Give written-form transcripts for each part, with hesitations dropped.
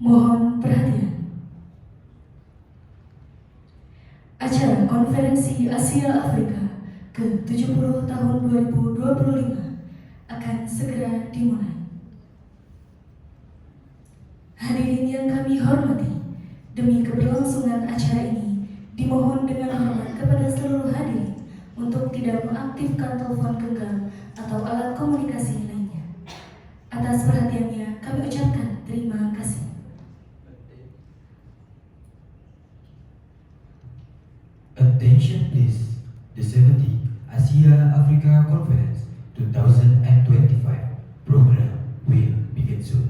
Mohon perhatian. Acara Konferensi Asia Afrika ke-70 tahun 2025 akan segera dimulai. Hadirin yang kami hormati, demi keberlangsungan acara ini, dimohon dengan hormat kepada seluruh hadirin untuk tidak mengaktifkan telepon genggam atau alat komunikasi lainnya. Atas perhatiannya, kami ucapkan terima kasih. Attention please, the 70th Asia Africa Conference 2025 program will begin soon.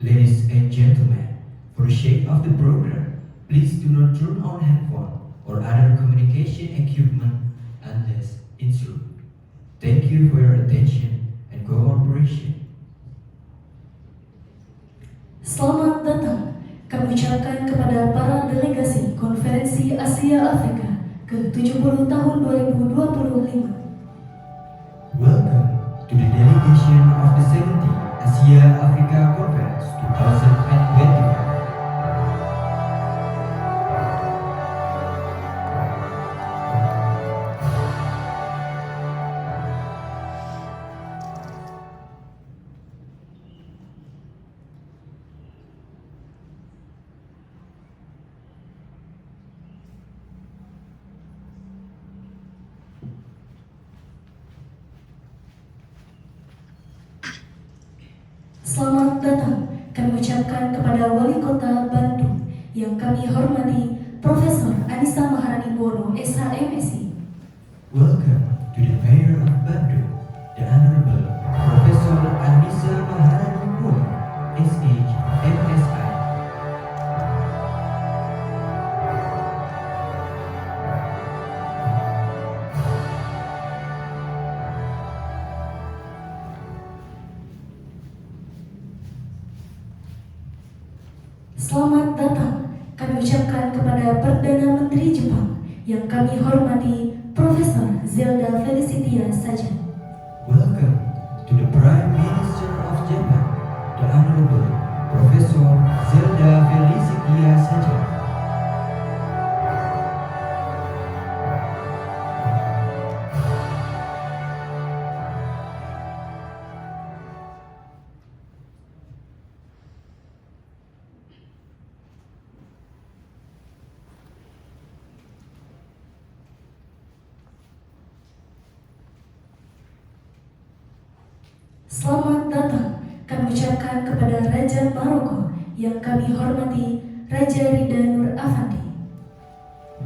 Ladies and gentlemen, for the sake of the program, please do not turn on handphone or other communication equipment unless instructed. Thank you for your attention and cooperation. Selamat datang. Kami ucapkan kepada para delegasi Konferensi Asia Afrika ke-70 tahun 2025. Welcome to the delegation of the 70th Asia Africa Conference 2025. Selamat datang. Kami ucapkan kepada Wali Kota Bandung yang kami hormati, Profesor Anissa Maharani Bono, SHMSI. Welcome to the Mayor of Bandung, the Honorable Professor Anissa Maharani Bono, SHMSI. Selamat datang. Kami ucapkan kepada Perdana Menteri Jepang yang kami hormati, Profesor Zelda Felicitia Saja. Welcome to the Prime Minister of Japan, the Honorable Professor Zelda Felicitia Saja. Selamat datang. Kami ucapkan kepada Raja Maroko yang kami hormati, Raja Rida Nur Afandi.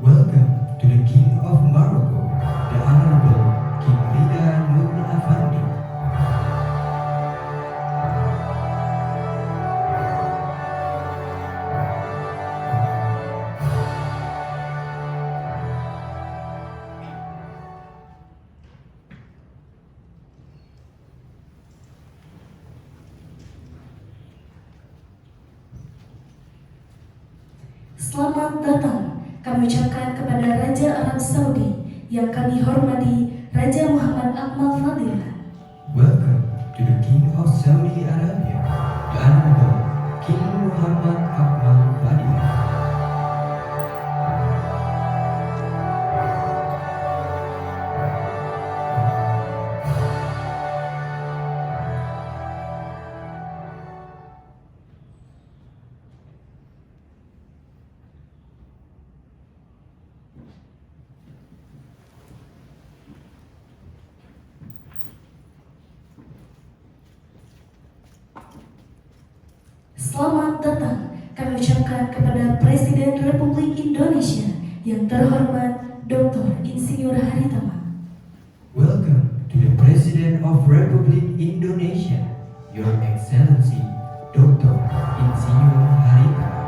Welcome to the King of Morocco, the Honorable King Rida Nur Afandi. Selamat datang. Kami ucapkan kepada Raja Arab Saudi yang kami hormati, Raja Muhammad Akmal Fadillah. Welcome to the King of Saudi Arabia, the Honorable King Muhammad Akmal Fadillah. Selamat datang. Kami ucapkan kepada Presiden Republik Indonesia yang terhormat, Dr. Insinyur Haritama. Welcome to the President of Republic Indonesia, Your Excellency Dr. Insinyur Haritama.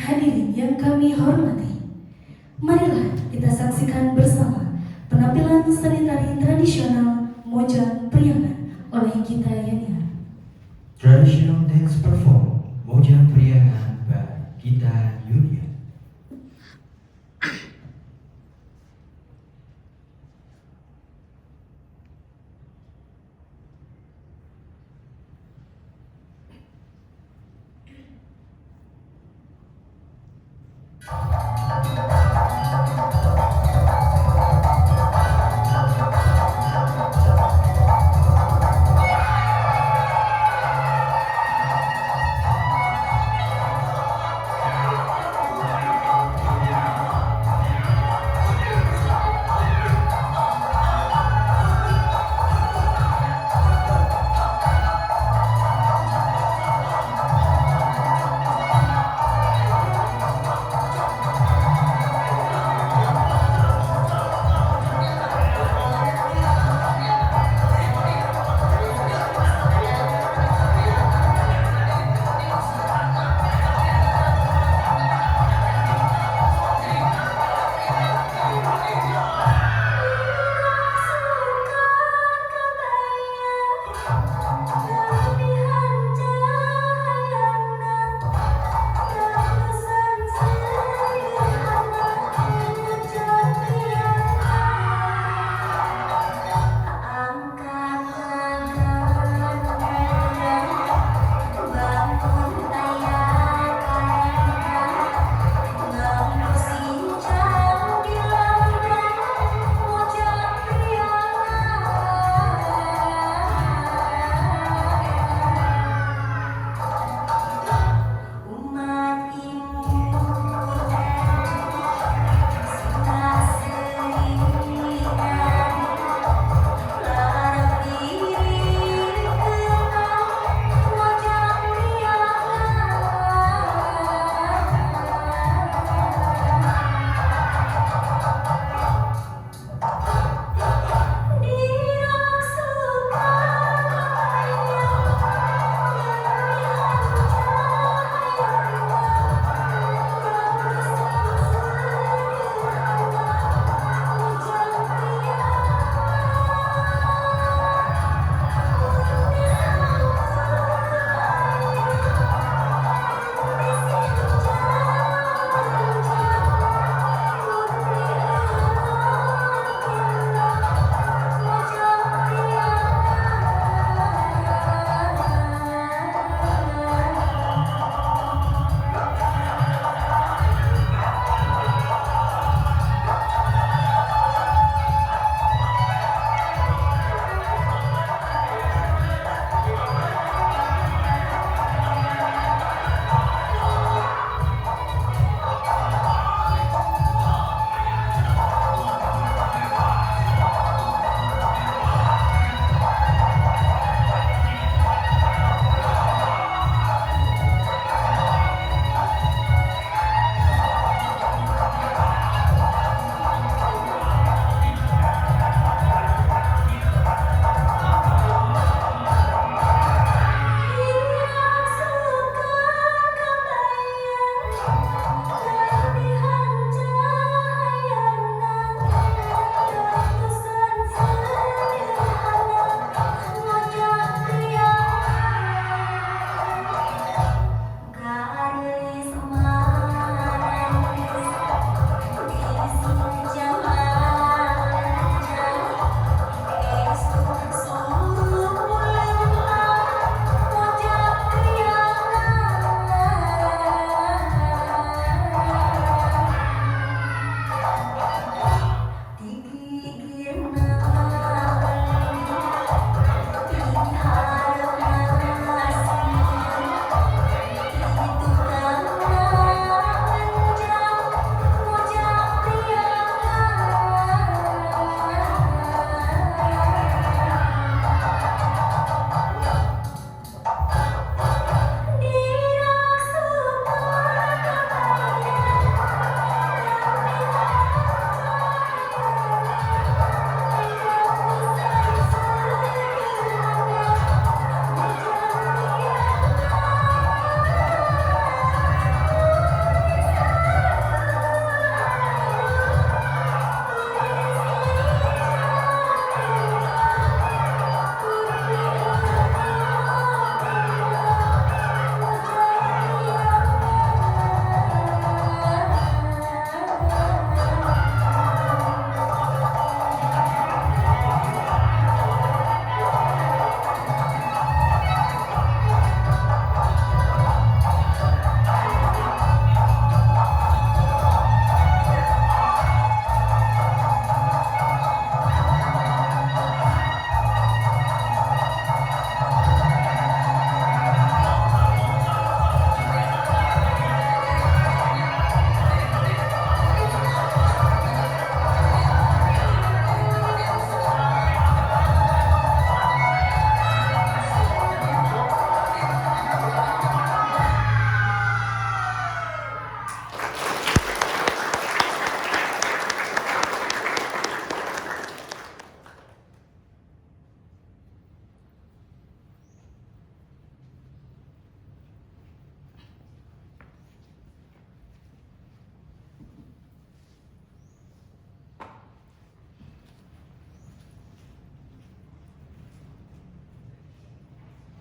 Hadirin yang kami hormati, marilah kita saksikan saksikan bersama penampilan seni tari tradisional Mojang Priangan oleh Gita Yaniar. Traditional dance perform Mojang Priangan by Gita Yuniar.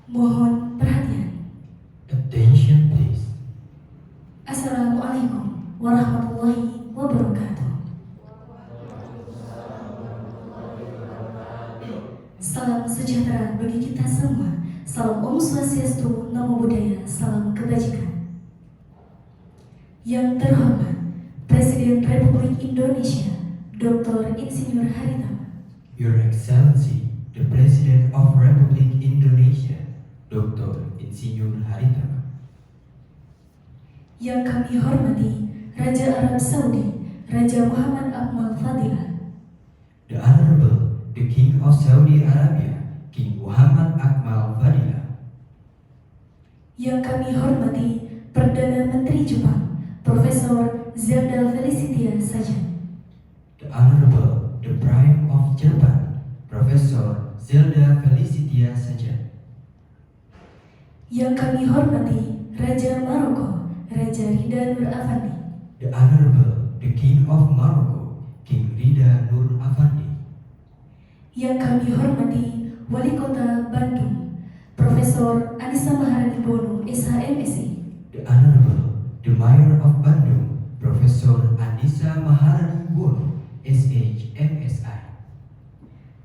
Mohon perhatian. Attention please. Assalamualaikum warahmatullahi wabarakatuh. Salam sejahtera bagi kita semua. Salam Om Swastiastu, Namo Buddhaya, salam kebajikan. Yang terhormat Presiden Republik Indonesia Dr. Insinyur Haritama, Your Excellency, the President of Republic Indonesia, Dr. Insinyur Haritama. yang kami hormati Raja Arab Saudi, Raja Muhammad Akmal Fadilah, The Honorable, the King of Saudi Arabia, King Muhammad Akmal Fadilah. yang kami hormati Perdana Menteri Jepang, Profesor Zelda Felicitia Sajan, The Honorable, the Prime of Japan, Professor Zelda Felicitia Sajan. yang kami hormati Raja Maroko, Raja Rida Nur Afandi, The Honorable, the King of Morocco, King Rida Nur Afandi. yang kami hormati Wali Kota Bandung, Profesor Anissa Maharani Bono, SHMSI, The Honorable, the Mayor of Bandung, Profesor Anissa Maharani Bono, SHMSI.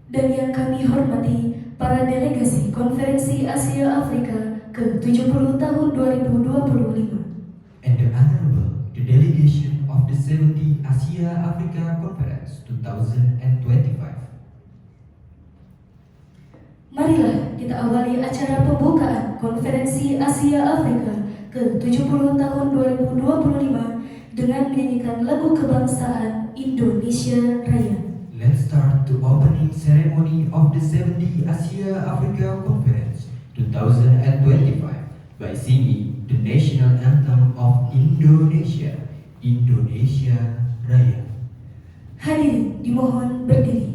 dan yang kami hormati para delegasi Konferensi Asia Afrika ke-70 tahun 2025, And the Honorable, the Delegation of the 70th Asia Africa Conference 2025. Marilah kita awali acara pembukaan Konferensi Asia Afrika ke-70 tahun 2025 dengan menyanyikan lagu kebangsaan Indonesia Raya. Let's start the opening ceremony of the 70th Asia Africa Conference 2025 by singing the national anthem of Indonesia, Indonesia Raya. Hadirin dimohon berdiri.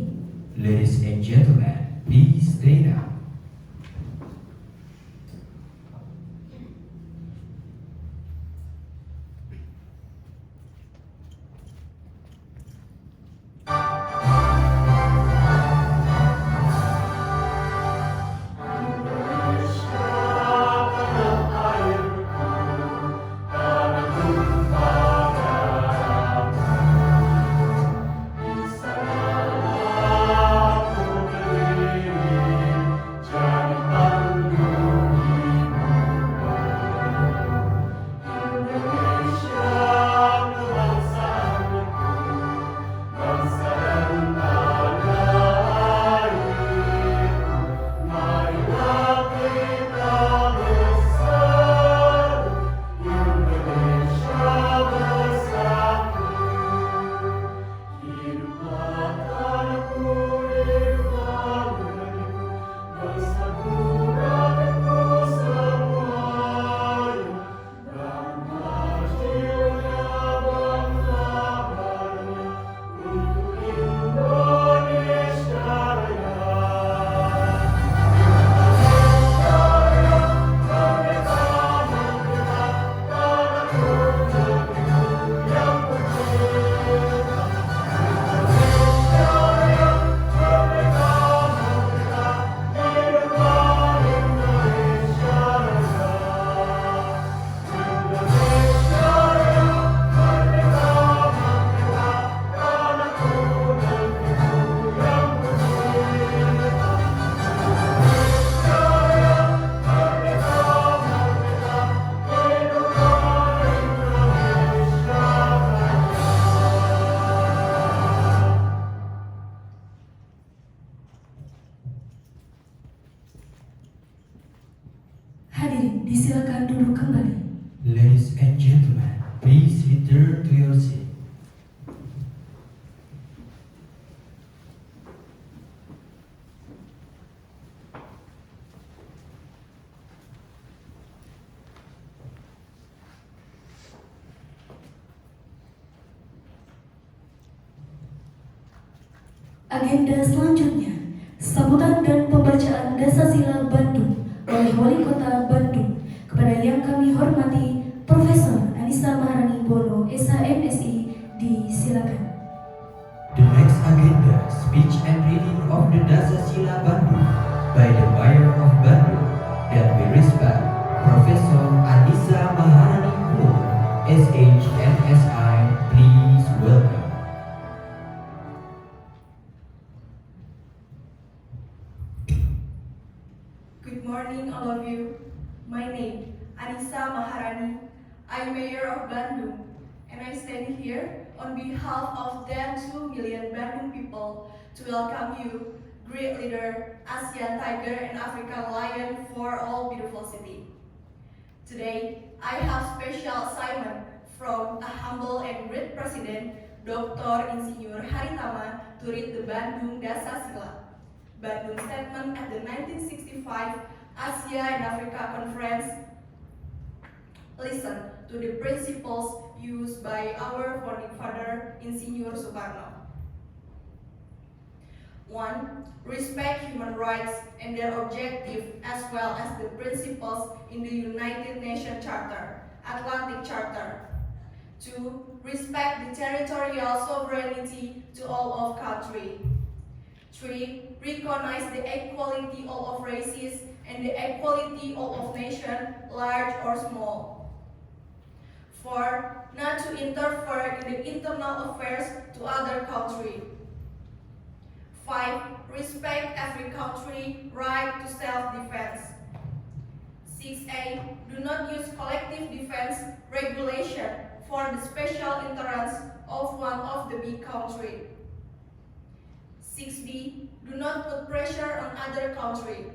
Ladies and gentlemen, please stand up. Hadirin disilakan duduk kembali. Ladies and gentlemen, please return to your seat. Agenda selanjutnya, sambutan dan pembacaan Dasasila Bandung oleh Wali Kota Bandung kepada yang kami hormati Profesor Anissa Maharani Bono, SHMSI, disilakan. The next agenda, speech and reading of the Dasasila Bandung by the Mayor of Bandung, morning, all of you. My name, Anissa Maharani. I'm Mayor of Bandung, and I stand here on behalf of the 2 million Bandung people to welcome you, great leader, ASEAN Tiger and African Lion for all beautiful city. Today, I have special assignment from a humble and great president, Dr. Insinyur Haritama, to read the Bandung Dasasila, Bandung Statement at the 1965 Asia and Africa Conference. Listen to the principles used by our founding father, Insinyur Soekarno. 1. Respect human rights and their objective, as well as the principles in the United Nations Charter, Atlantic Charter. 2. Respect the territorial sovereignty to all of country. 3. Recognize the equality all of races and the equality all of nation, large or small. 4. Not to interfere in the internal affairs to other country. 5. Respect every country right to self-defense. 6a. Do not use collective defense regulation for the special interests of one of the big country. 6b. Do not put pressure on other country.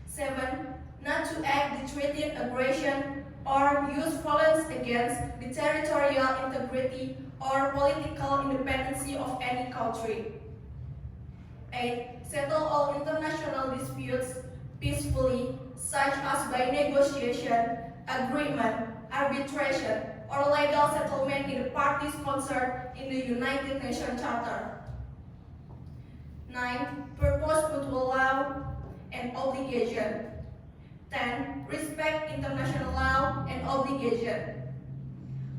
7. Not to act the threatened aggression or use violence against the territorial integrity or political independence of any country. 8. Settle all international disputes peacefully, such as by negotiation, agreement, arbitration, or legal settlement in the parties concerned in the United Nations Charter. 9. Purpose mutual law and obligation. 10. Respect international law and obligation.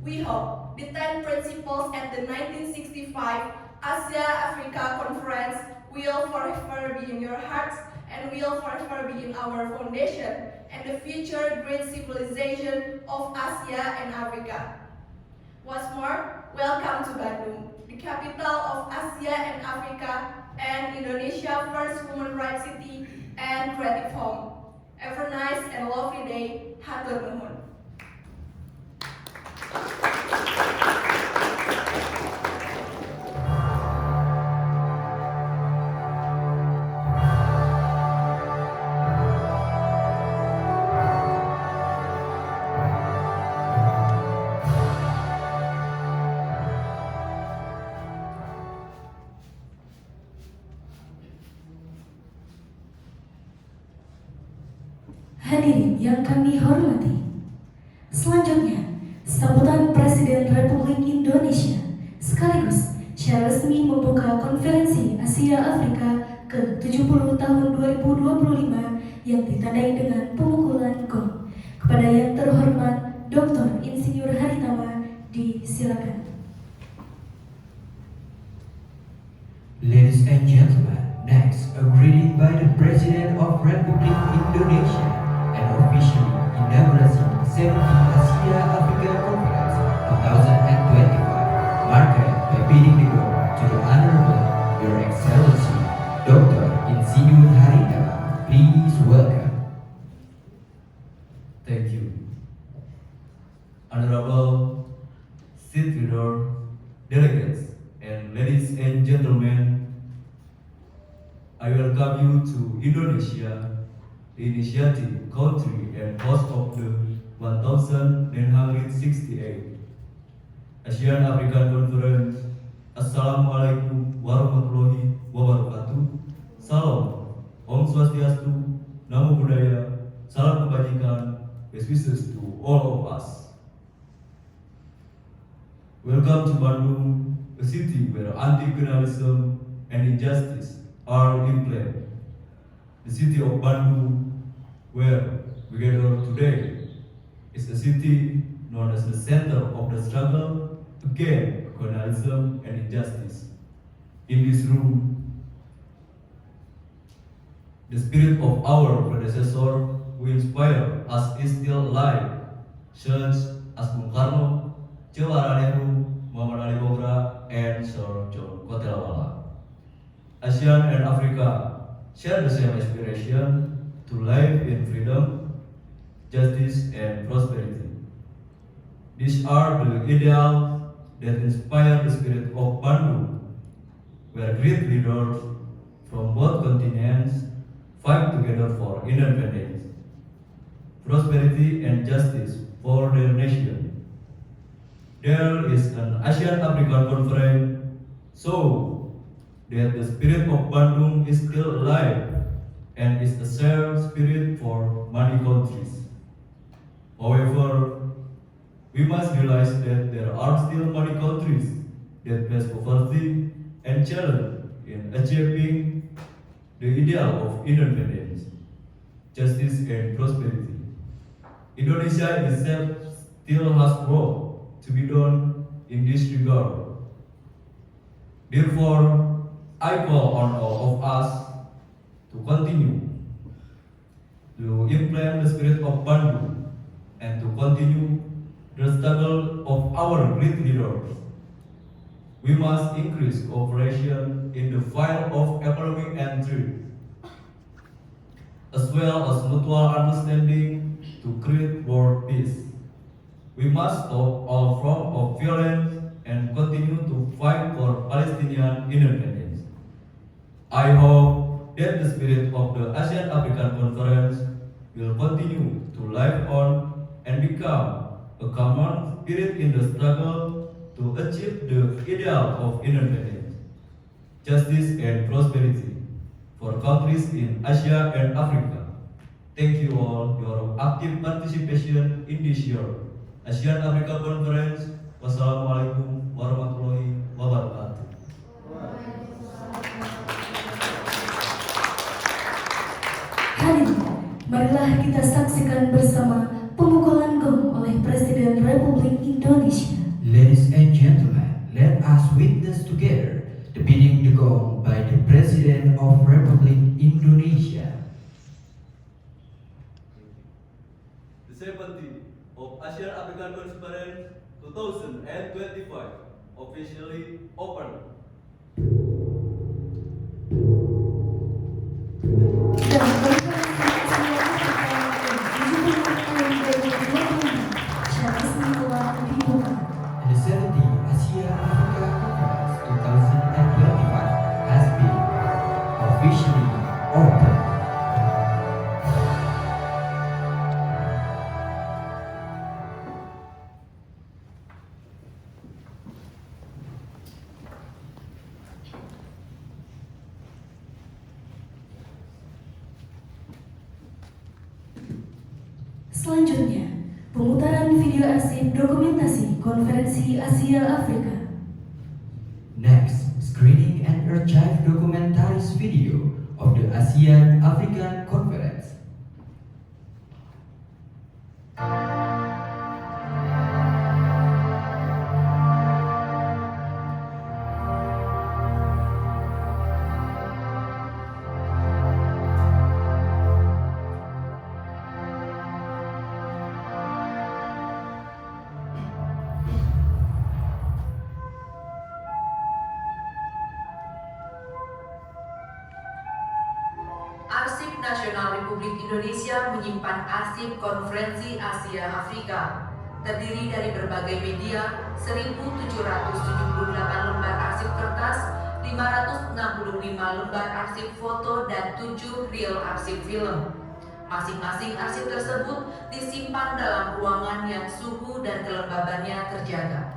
We hope the 10 principles at the 1965 Asia-Africa Conference will forever be in your hearts and will forever be in our foundation and the future great civilization of Asia and Africa. What's more, welcome to Bandung, the capital of Asia and Africa and Indonesia's first human rights city and creative home. Have a nice and lovely day. Hatur nuhun. Hadirin yang kami hormati, selanjutnya sambutan Presiden Republik Indonesia sekaligus secara resmi membuka konferensi Asia Afrika ke-70 tahun 2025 yang ditandai dengan pemukulan gong. Kepada yang terhormat Dr. Insinyur Haritama, disilakan. Ladies and gentlemen, next a greeting by the President of Republic Indonesia and officially inaugurating 70th Asia Africa Conference 2025, marked by bidding the go to the Honorable Your Excellency Dr. Insinyur Haritama. Please welcome. Thank you. Honorable State Leader, delegates, and ladies and gentlemen, I welcome you to Indonesia, the initiative country and host of the 1968 ASEAN African Conference. Assalamualaikum warahmatullahi wabarakatuh. Salam, Om Swastiastu, Namo Buddhaya, salam kebajikan, best wishes to all of us. Welcome to Bandung, a city where anti-colonialism and injustice are in play. The city of Bandung, where we gather today, is a city known as the center of the struggle against colonialism and injustice. In this room, the spirit of our predecessor who inspired us is still alive, such as Bung Karno, Jawaharlal Nehru, Muhammad Ali Bogra, and Sir John Kotelawala. ASEAN and Africa share the same aspiration to live in freedom, justice, and prosperity. These are the ideals that inspire the spirit of Bandung, where great leaders from both continents fight together for independence, prosperity, and justice for their nation. There is an ASEAN African Conference, so that the spirit of Bandung is still alive and is a shared spirit for many countries. However, we must realize that there are still many countries that face poverty and challenge in achieving the ideal of independence, justice, and prosperity. Indonesia itself still has work to be done in this regard. Therefore, I call on all of us to continue to implement the spirit of Bandung and to continue the struggle of our great leaders. We must increase cooperation in the field of economic and trade, as well as mutual understanding to create world peace. We must stop all form of violence and continue to fight for Palestinian independence. I hope that the spirit of the ASEAN African Conference will continue to live on and become a common spirit in the struggle to achieve the ideal of independence, justice, and prosperity for countries in Asia and Africa. Thank you all your active participation in this year ASEAN Africa Conference. Wassalamualaikum warahmatullahi wabarakatuh. Hadirin, marilah kita saksikan bersama pemukulan gong oleh Presiden Republik Indonesia. Ladies and gentlemen, let us witness together the beating the gong by the President of Republic Indonesia. The 70th of ASEAN African Conference 2025 officially open. Dan konferensi ASEAN Afrika secara resmi telah dibuka. And the 70th Asia Africa Conference 2025 has been officially opened. Selanjutnya, pemutaran video arsip dokumentasi Konferensi Asia Afrika. Next, screening and archive documentaries video of the ASEAN African Conference. Arsip Nasional Republik Indonesia menyimpan arsip Konferensi Asia Afrika. Terdiri dari berbagai media, 1.778 lembar arsip kertas, 565 lembar arsip foto, dan 7 reel arsip film. Masing-masing arsip tersebut disimpan dalam ruangan yang suhu dan kelembabannya terjaga.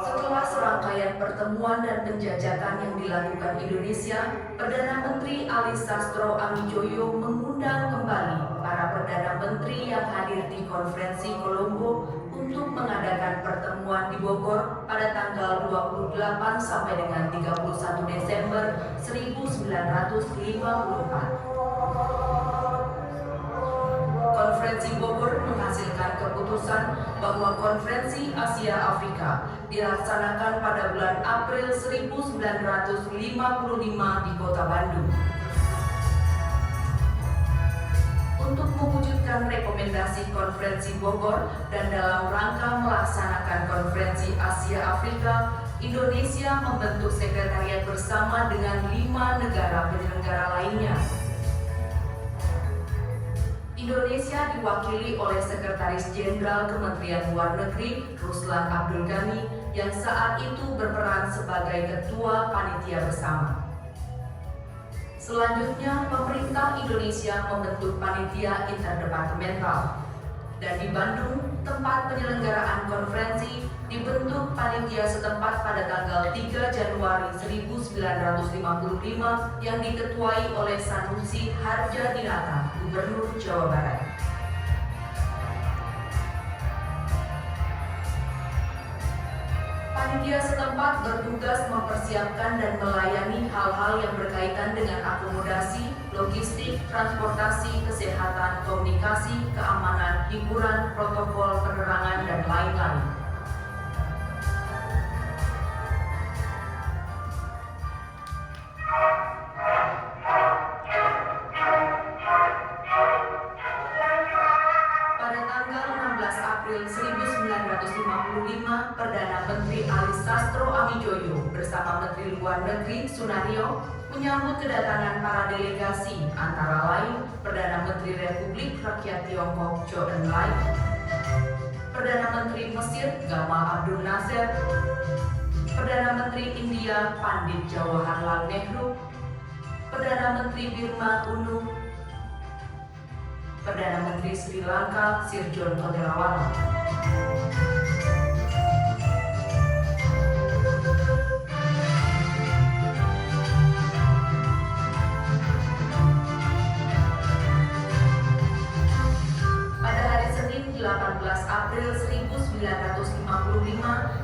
Setelah serangkaian pertemuan dan penjajakan yang dilakukan Indonesia, Perdana Menteri Ali Sastro Amijoyo mengundang kembali para Perdana Menteri yang hadir di Konferensi Kolombo untuk mengadakan pertemuan di Bogor pada tanggal 28 sampai dengan 31 Desember 1954. Konferensi Bogor menghasilkan keputusan bahwa Konferensi Asia Afrika dilaksanakan pada bulan April 1955 di Kota Bandung. berdasarkan rekomendasi Konferensi Bogor dan dalam rangka melaksanakan Konferensi Asia Afrika, Indonesia membentuk sekretariat bersama dengan 5 negara penyelenggara lainnya. Indonesia diwakili oleh Sekretaris Jenderal Kementerian Luar Negeri Ruslan Abdul Ghani yang saat itu berperan sebagai Ketua Panitia Bersama. Selanjutnya, pemerintah Indonesia membentuk panitia interdepartemental. Dan di Bandung, tempat penyelenggaraan konferensi, dibentuk panitia setempat pada tanggal 3 Januari 1955 yang diketuai oleh Sanusi Harjadinata, Gubernur Jawa Barat. Panitia setempat bertugas mempersiapkan dan melayani hal-hal yang berkaitan dengan akomodasi, logistik, transportasi, kesehatan, komunikasi, keamanan, hiburan, protokol, penerangan, dan lain-lain. Pada tanggal 16 April 1955, Perdana Menteri Ali Sastro Amijoyo bersama Menteri Luar Negeri Sunaryo menyambut kedatangan para delegasi antara lain Perdana Menteri Republik Rakyat Tiongkok Zhou Enlai, Perdana Menteri Mesir Gamal Abdul Nasser, Perdana Menteri India Pandit Jawaharlal Nehru, Perdana Menteri Birma UNU, Perdana Menteri Sri Lanka Sirjon Kotelawala. Pada hari Senin 18 April 1955,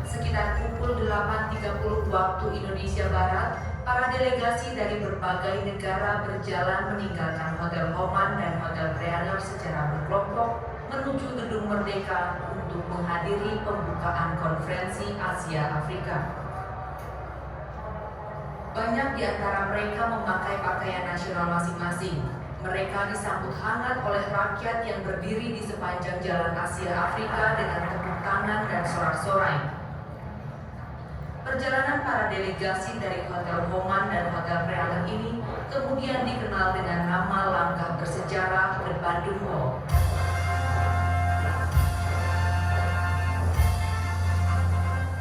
sekitar pukul 8.30 waktu Indonesia Barat, para delegasi dari berbagai negara berjalan meninggalkan Hotel Homan dan Hotel Preaner secara berkelompok menuju Gedung Merdeka untuk menghadiri pembukaan Konferensi Asia Afrika. Banyak di antara mereka memakai pakaian nasional masing-masing. Mereka disambut hangat oleh rakyat yang berdiri di sepanjang jalan Asia Afrika dengan tepuk tangan dan sorak-sorai. Perjalanan para delegasi dari Hotel Homan dan Hotel Preaner ini kemudian dikenal dengan nama langkah bersejarah The Bandung Wall.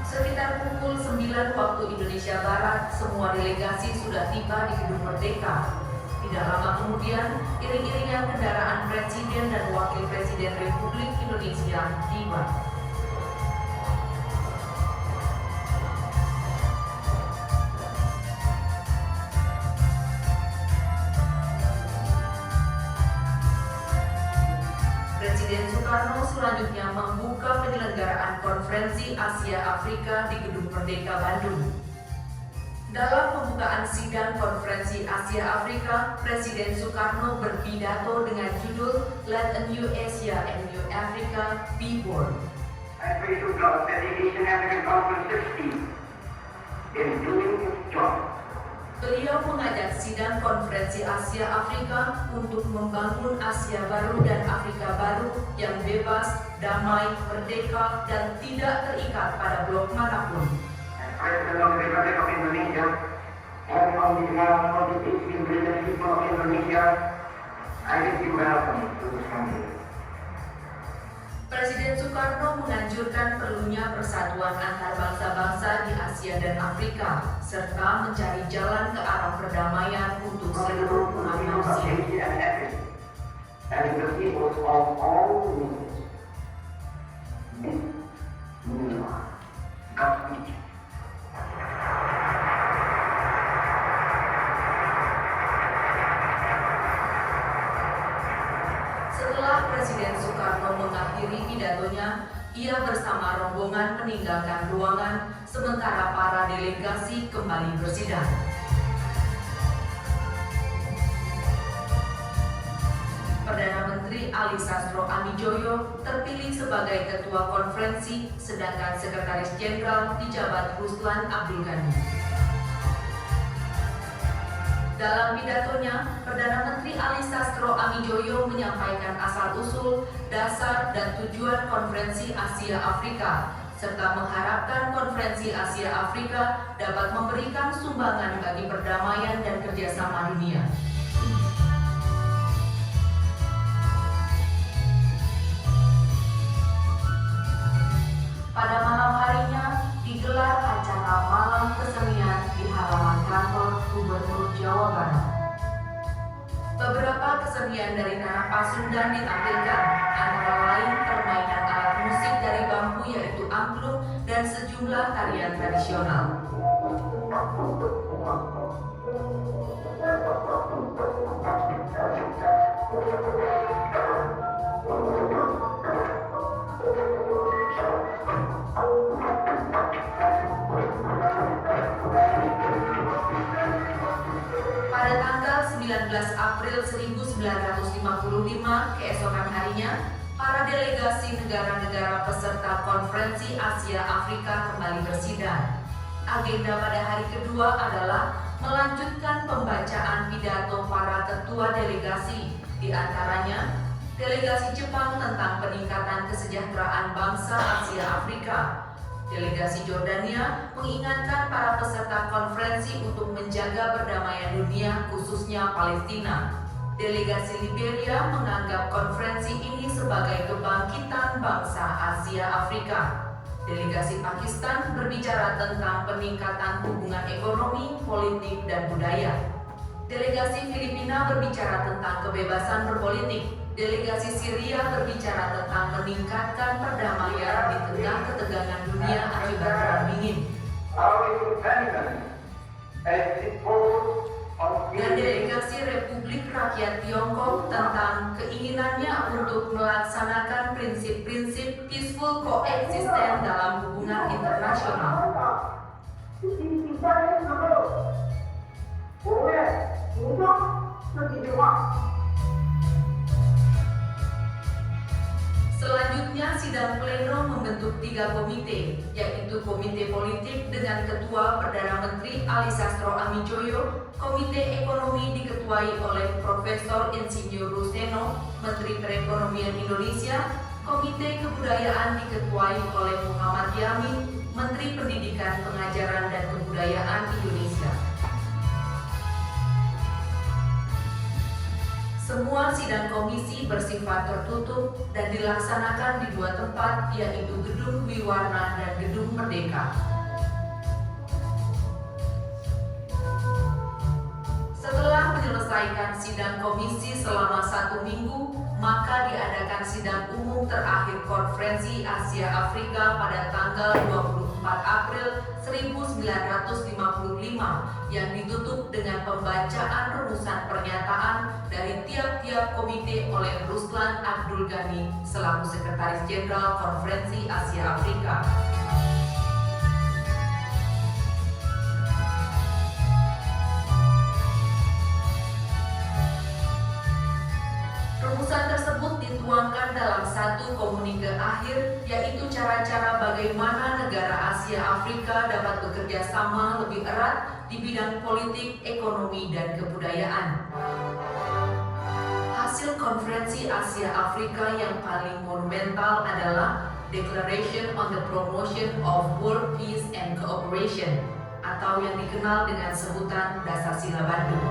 Sekitar pukul 9 waktu Indonesia Barat, semua delegasi sudah tiba di Gedung Merdeka. Tidak lama kemudian, iring-iringan kendaraan Presiden dan Wakil Presiden Republik Indonesia tiba. Presiden Soekarno selanjutnya membuka penyelenggaraan Konferensi Asia Afrika di Gedung Merdeka Bandung. Dalam pembukaan sidang Konferensi Asia Afrika, Presiden Soekarno berpidato dengan judul Let a New Asia and New Africa Be Born. I pray to God that the Asian African Conference succeed in doing its job. Beliau mengajak sidang Konferensi Asia Afrika untuk membangun Asia baru dan Afrika baru yang bebas, damai, merdeka, dan tidak terikat pada blok manapun. As President of the Republic of Indonesia, and on behalf of the distinguished people of Indonesia, I bid you welcome to this country. Presiden Soekarno menganjurkan perlunya persatuan antar bangsa-bangsa di Asia dan Afrika, serta mencari jalan ke arah perdamaian untuk seluruh umat manusia. Asia and Africa, and the peoples of all regions. This Godspeed. Setelah Presiden Soekarno mengakhiri pidatonya, ia bersama rombongan meninggalkan ruangan, sementara para delegasi kembali bersidang. Perdana Menteri Ali Sastro Amijoyo terpilih sebagai Ketua Konferensi, sedangkan Sekretaris Jenderal dijabat Ruslan Abdul Ghani. Dalam pidatonya, Perdana Menteri Ali Sastro Amijoyo Joyo menyampaikan asal-usul, dasar, dan tujuan Konferensi Asia Afrika, serta mengharapkan Konferensi Asia Afrika dapat memberikan sumbangan bagi perdamaian dan kerjasama dunia. Pada malam harinya digelar acara malam kesenian di halaman kantor Gubernur Jawa Barat. Beberapa kesenian dari tanah Pasundan ditampilkan, antara lain permainan alat musik dari bambu yaitu angklung dan sejumlah tarian tradisional. Pada tanggal 19 April 1955, keesokan harinya, para delegasi negara-negara peserta Konferensi Asia Afrika kembali bersidang. Agenda pada hari kedua adalah melanjutkan pembacaan pidato para ketua delegasi, di antaranya delegasi Jepang tentang peningkatan kesejahteraan bangsa Asia Afrika. Delegasi Jordania mengingatkan para peserta konferensi untuk menjaga perdamaian dunia, khususnya Palestina. Delegasi Liberia menganggap konferensi ini sebagai kebangkitan bangsa Asia Afrika. Delegasi Pakistan berbicara tentang peningkatan hubungan ekonomi, politik, dan budaya. Delegasi Filipina berbicara tentang kebebasan berpolitik. Delegasi Syria berbicara tentang meningkatkan perdamaian di tengah ketegangan dunia akibat perang dingin. Dan delegasi Republik Rakyat Tiongkok tentang keinginannya untuk melaksanakan prinsip-prinsip peaceful coexistence dalam hubungan internasional. Selanjutnya, sidang pleno membentuk 3 komite, yaitu Komite Politik dengan Ketua Perdana Menteri Ali Sastro Amijoyo, Komite Ekonomi diketuai oleh Profesor Insinyur Ruseno, Menteri Perekonomian Indonesia, Komite Kebudayaan diketuai oleh Muhammad Yamin, Menteri Pendidikan, Pengajaran, dan Kebudayaan Indonesia. Semua sidang komisi bersifat tertutup dan dilaksanakan di 2 tempat, yaitu Gedung Wiwarna dan Gedung Merdeka. Setelah menyelesaikan sidang komisi selama 1 minggu, maka diadakan sidang umum terakhir Konferensi Asia Afrika pada tanggal 24 April 1955 yang ditutup dengan pembacaan rumusan pernyataan dari tiap-tiap komite oleh Ruslan Abdul Ghani selaku Sekretaris Jenderal Konferensi Asia Afrika. Rumusan tersebut dituangkan dalam satu komunike akhir, yaitu cara-cara bagaimana negara Asia Afrika dapat bekerja sama lebih erat di bidang politik, ekonomi, dan kebudayaan. Hasil Konferensi Asia Afrika yang paling monumental adalah Declaration on the Promotion of World Peace and Cooperation, atau yang dikenal dengan sebutan Dasar-Sila Bandung.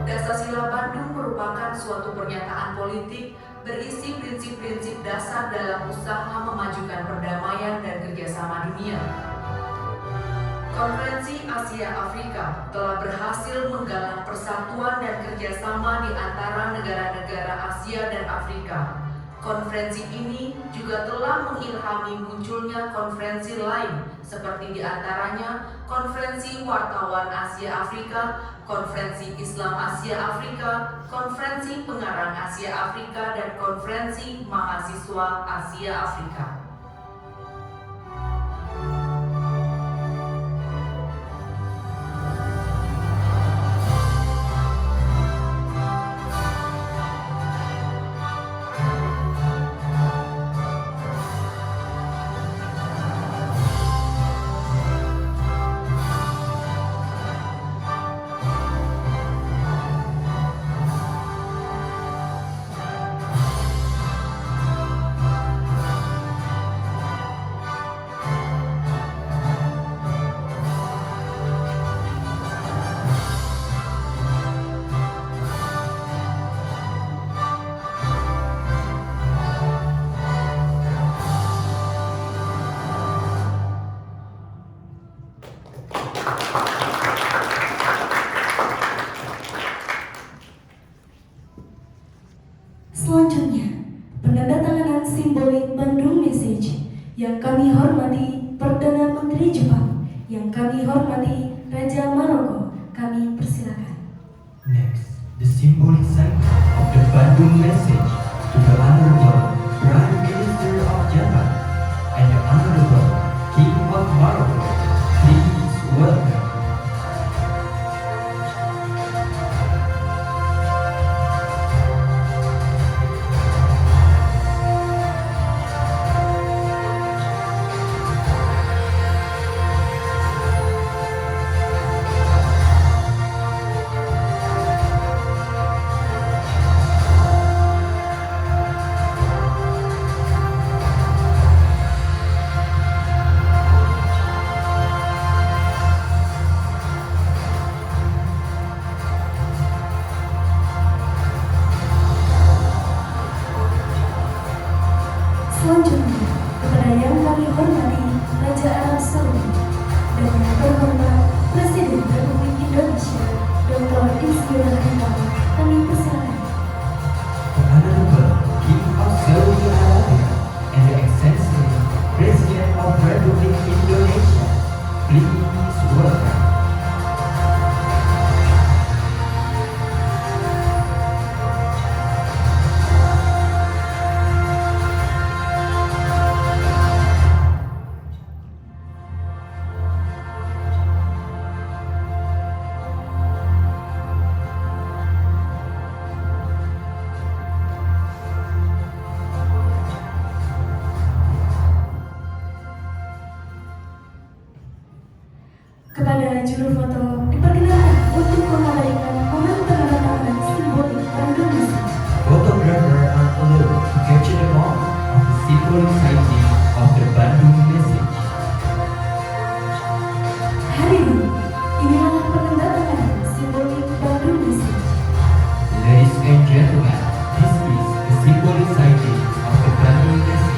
Dasar-Sila Bandung merupakan suatu pernyataan politik berisi prinsip-prinsip dasar dalam usaha memajukan perdamaian dan kerjasama dunia. Konferensi Asia Afrika telah berhasil menggalang persatuan dan kerjasama di antara negara-negara Asia dan Afrika. Konferensi ini juga telah mengilhami munculnya konferensi lain, seperti diantaranya Konferensi Wartawan Asia Afrika, Konferensi Islam Asia Afrika, Konferensi Pengarang Asia Afrika, dan Konferensi Mahasiswa Asia Afrika. Yang kami hormati Perdana Menteri Jepang, yang kami hormati Raja Maroko, kami persilakan. Next, the symbolic sign of the Bandung message to the Honorable Prime Minister of Japan and the Honorable King of Morocco. Please welcome. Selanjutnya, kepada yang kami hormati Raja Arab Saudi dan yang terhormat Presiden Republik Indonesia Dr. Insinyur Haritano, kami persilakan. The Honorable King of Saudi Arabia and the Excellency President of Republic Indonesia. Please welcome. Kepada juru foto diperkenalkan untuk mengabadikan momen penandatanganan simbolik Bandung Message. Photographers are allowed to capture the moment of the symbolic signing of the Bandung message. Hadirin, inilah penandatanganan simbolik Bandung Message. Ladies and gentlemen, this is the symbolic signing of the Bandung message.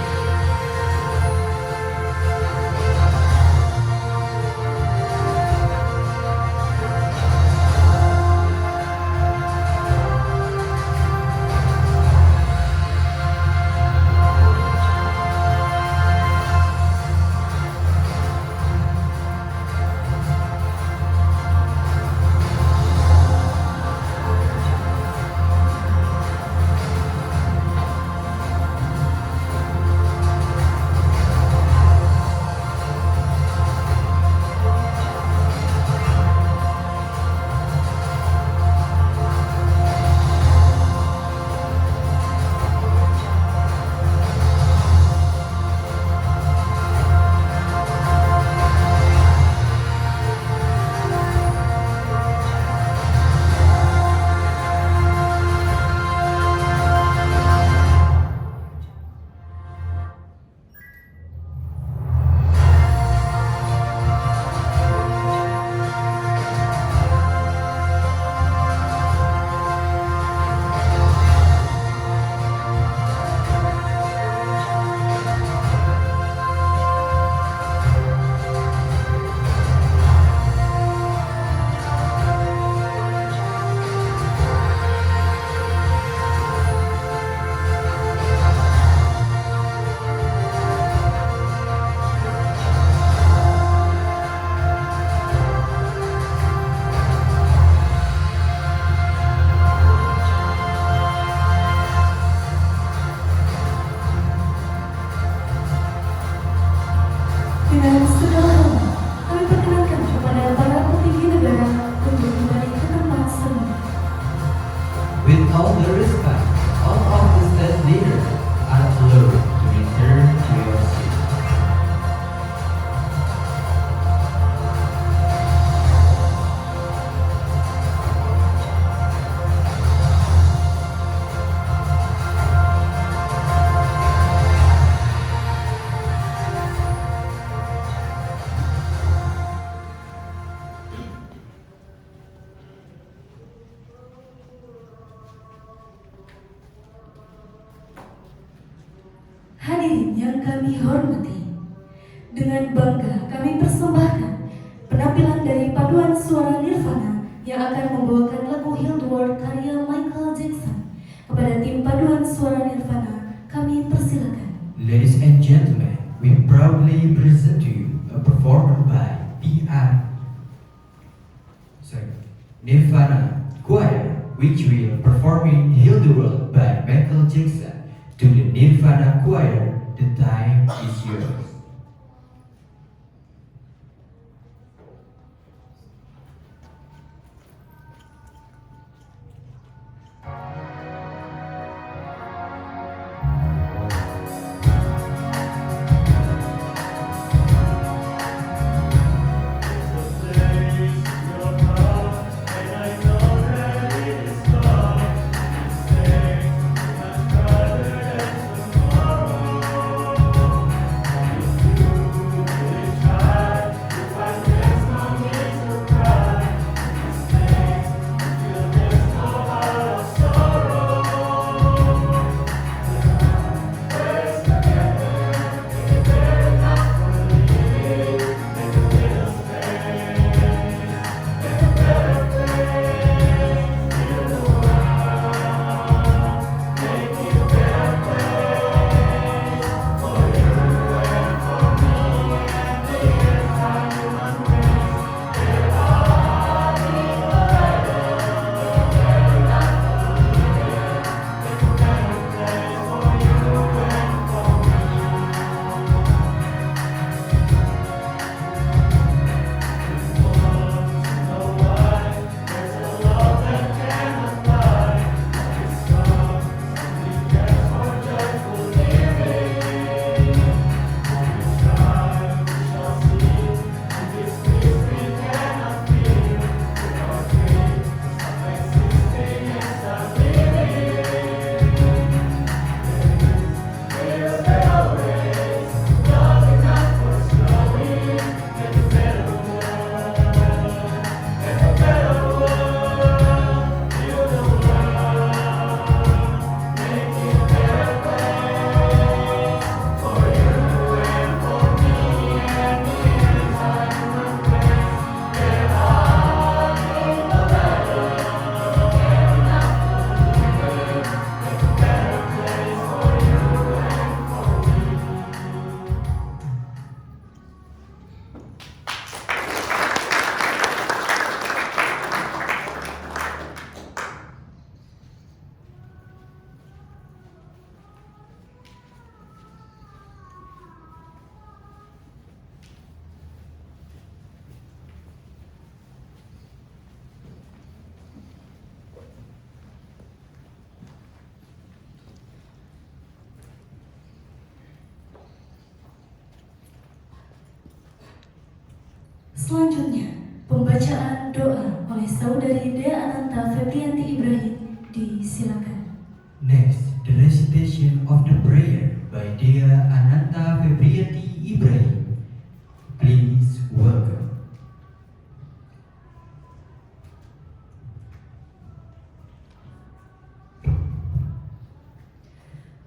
Dengan segala hormat, kami perkenalkan kepada para petinggi negara untuk kembali ke tempat semula. With all the respect, all of the state leaders are allowed to return to your seat. Hadirin yang kami hormati, dengan bangga kami persembahkan penampilan dari paduan suara Nirvana yang akan membawakan lagu Heal the World karya Michael Jackson. Kepada tim paduan suara Nirvana, kami persilakan. Ladies and gentlemen, we proudly present to you a performance by Nirvana Choir, which will performing Heal the World by Michael Jackson. To the Nirvana Choir, the time is yours. Selanjutnya, pembacaan doa oleh Saudari Dea Ananta Febrianti Ibrahim disilakan. Next, the recitation of the prayer by Dea Ananta Febrianti Ibrahim. Please welcome.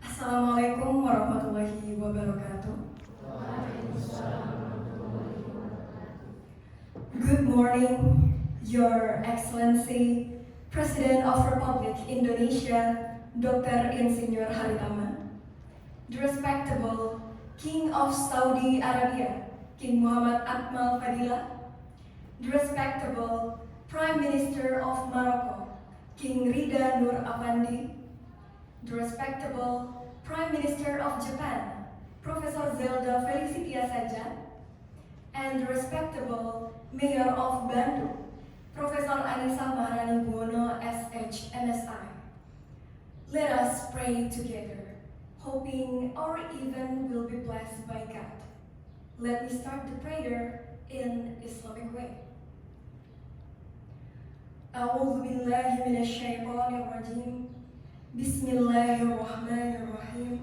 Assalamualaikum warahmatullahi wabarakatuh. Good morning, Your Excellency, President of Republic Indonesia, Dr. Insinyur Haritama, the respectable King of Saudi Arabia, King Muhammad Akmal Fadilah, the respectable Prime Minister of Morocco, King Rida Nur Afandi, the respectable Prime Minister of Japan, Professor Zelda Felicitia Saja, and the respectable Mayor of Bandung, Professor Anissa Maharani Buwono, SH, MSI. Let us pray together, hoping our event will be blessed by God. Let me start the prayer in Islamic way. A'udzu billahi minasyaitonir rajim. Bismillahirrahmanirrahim.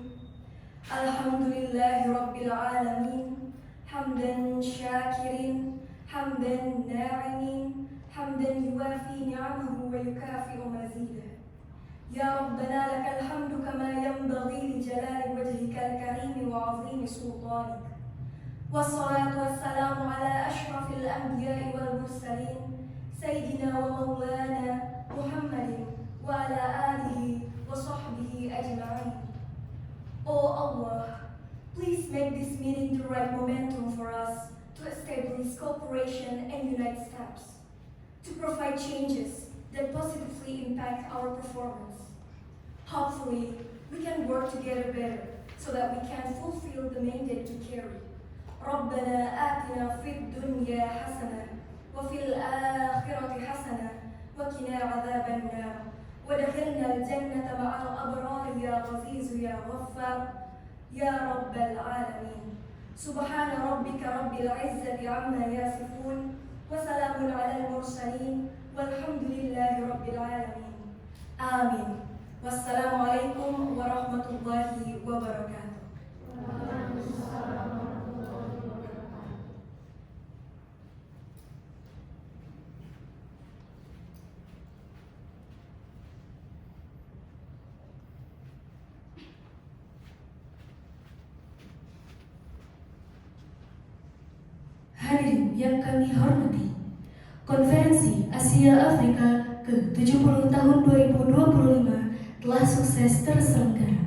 Alhamdulillahi rabbil alamin. Hamdan syakirin, hamdan na'imin, hamdan yuwafi ni'amahu wa yukafi'u mazidah. Ya Rabbana lakal hamdu kama yanbaghi li jalali wajhikal karim wa 'azimi sultanik. Wassalatu wassalamu ala ashrafil anbiya'i wal mursalin, sayyidina wa maulana Muhammadin wa ala alihi wa sahbihi ajma'in. Oh Allah, Please make this meeting the right momentum for us to establish cooperation and unite steps, to provide changes that positively impact our performance. Hopefully, we can work together better so that we can fulfill the mandate we carry. ربنا آتنا في الدنيا حسنة وفي الآخرة حسنة وقنا عذاب النار ودخلنا الجنة مع الأبرار يا عزيز يا غفار يا رب العالمين. سبحان ربك رب العزة عما يصفون وسلام على المرسلين والحمد لله رب العالمين. آمين. والسلام عليكم ورحمة الله وبركاته. Hadirin yang kami hormati, Konferensi Asia Afrika ke-70 tahun 2025 telah sukses terselenggara.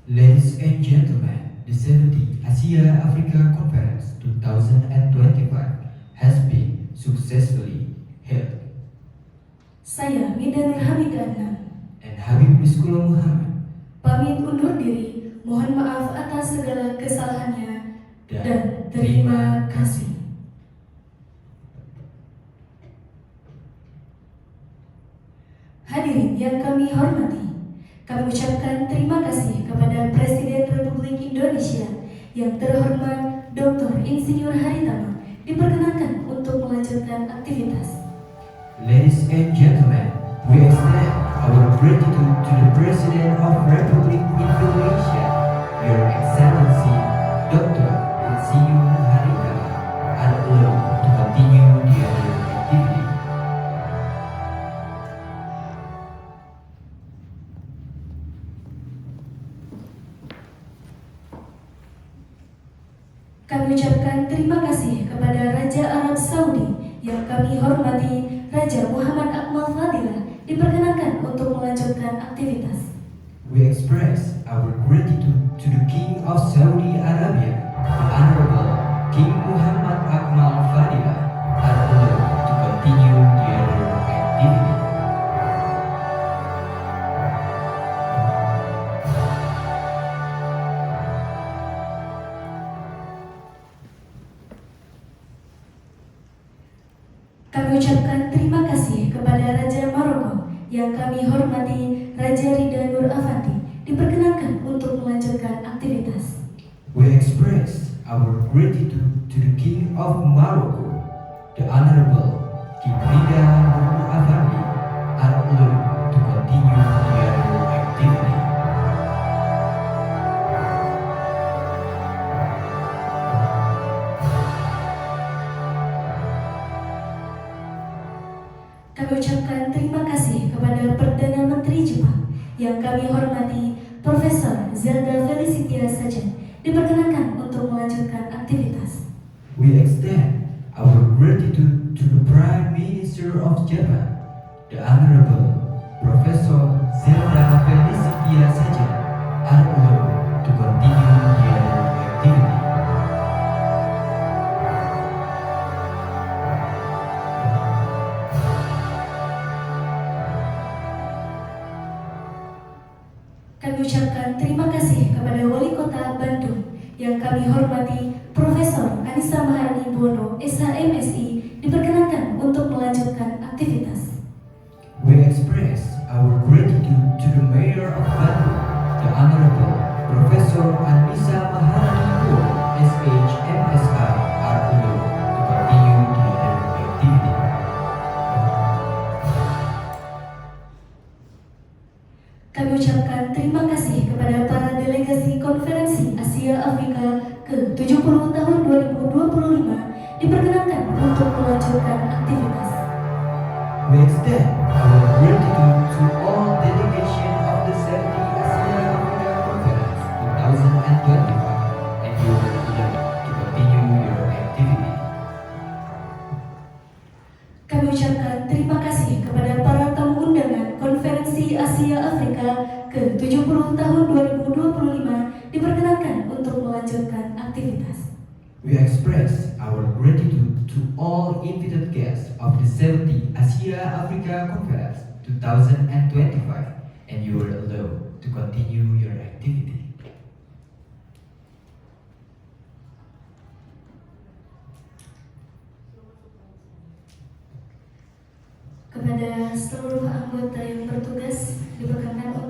Ladies and gentlemen, the 70th Asia Africa Conference 2025 has been successfully held. Saya Midanur Hamidah And Habib Rizqullah Muhammad pamit undur diri, mohon maaf atas segala kesalahannya dan terima kasih. Hadirin yang kami hormati, kami ucapkan terima kasih kepada Presiden Republik Indonesia yang terhormat Dr. Insinyur Haritama diperkenankan untuk melanjutkan aktivitas. Ladies and gentlemen, we extend our gratitude to the President of Republic Indonesia, Your Excellency Dr. Insinyur Haritama, are allowed to continue the other activity. Kami ucapkan terima kasih kepada Raja Arab Saudi yang kami hormati, Raja Muhammad Akmal Fadilah diperkenankan untuk melanjutkan aktivitas. We express our gratitude to the King of Saudi Arabia, the Honorable King Muhammad Akmal Fadilah, are allowed to continue the other activity. Kami ucapkan terima kasih kepada Raja Maroko yang kami hormati, Raja Ridha Nur Afandi diperkenankan untuk melanjutkan aktivitas. We express our gratitude to the King of Morocco, the Honorable King Ridha Nur Afandi, are allowed to continue the other activity. Kami ucapkan terima kasih kepada Perdana Menteri Jepang yang kami hormati, Profesor Zelda Felicitia Sajan diperkenankan untuk melanjutkan aktivitas. We extend our gratitude to the Prime Minister of Japan, the Honorable Professor Zelda Felicitia Sajan, are allowed to continue the other activity. Kami ucapkan terima kasih kepada Wali Kota Bandung yang kami hormati, Profesor Anissa Maharani Bono, SHMSI, diperkenankan untuk melanjutkan aktivitas. We express our gratitude to the Mayor of Bandung, the Honorable Professor Anissa Maharani Bono, SHMSI, are allowed to continue the other activity. Kami ucapkan terima kasih kepada para delegasi Konferensi Asia Afrika ke-70 tahun 2025 diperkenankan untuk melanjutkan aktivitas. We extend our gratitude to all delegation of the 70th Asia Africa Conference 2025 and you are allowed to continue your activity. Kami ucapkan terima kasih kepada para tamu undangan Konferensi Asia Afrika ke-70 tahun 2025 diperkenankan untuk melanjutkan melanjutkan aktivitas. We express our gratitude to all invited guests of the 70th Asia Africa Conference 2025, and you are allowed to continue your activity. Kepada seluruh anggota yang bertugas di